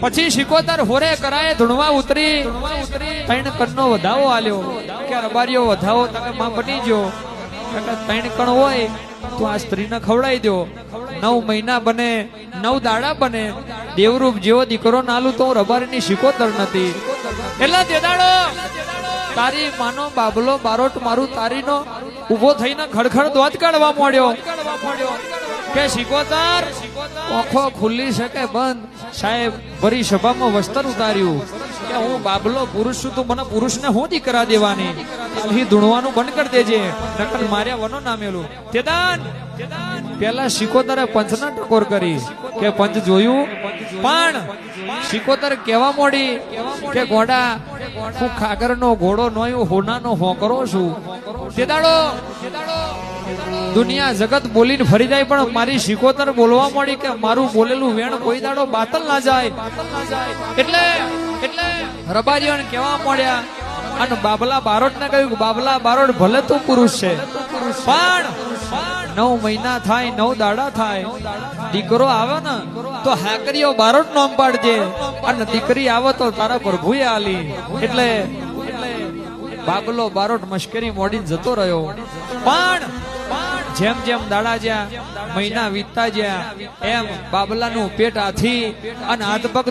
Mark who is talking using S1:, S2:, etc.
S1: પછી શિકોતર હોરે કરાય ધૂણવા ઉતરી ત્રણ કણનો વધાવો આલ્યો કે રબારીઓ વધાવો તમે માં બની ગયો. ત્રણ કણ હોય તો આ સ્ત્રીને ખવડાવી દો. 9 મહિના બને 9 દાડા બને દેવરૂપ જેવો દીકરો નાલું તો રબારીની શિકોતર નથી. એટલે તે દાડો તારી માનો બાબલો બારોટ મારું તારીનો ઉભો થઈને ખડખડ દોત કાઢવા માંડ્યો કે શિકોતર ઓખો ખુલ્લી શકે બંધ. સાહેબ ભરી સભામાં વસ્ત્ર ઉતાર્યું કે હું બાબલો પુરુષ છું, તું મને પુરુષને હું દીકરા દેવાની. અહીં ધૂણવાનું બંધ કરી દેજે નકર માર્યા વનો નામેલું. તેદાન પેલા શિકોતરે પંચના ટકોર કરી કે પંચ જોયું, પણ શિકોતર કેવા મોડી કે ઘોડા હું ખાગરનો ઘોડો નોયું હોનાનો હોકરો છું. તેદાડો દુનિયા જગત બોલીને ફરી જાય પણ મારી શિકોતર બોલવા મળી કે મારું બોલેલું વેણ કોઈ દાડો બાતલ ના જાય. એટલે રબારીઓને કેવા મળ્યા અને બાબલા બારોટ ને કહ્યું બાબલા બારોટ ભલે તું પુરુષ છે પણ 9 મહિના થાય 9 દાડા થાય દીકરો આવે ને તો હાકરીઓ બારોટ નામ પાડજે અને દીકરી આવે તો તારા પ્રભુએ આલી. એટલે બાબલો બારોટ મશ્કરી મોડીને જતો રહ્યો. પણ જેમ જેમ દાડા જ્યાં મહિના વીતતા જ્યાં એમ બાબલાનું પેટ હાથી અને હાથ પગ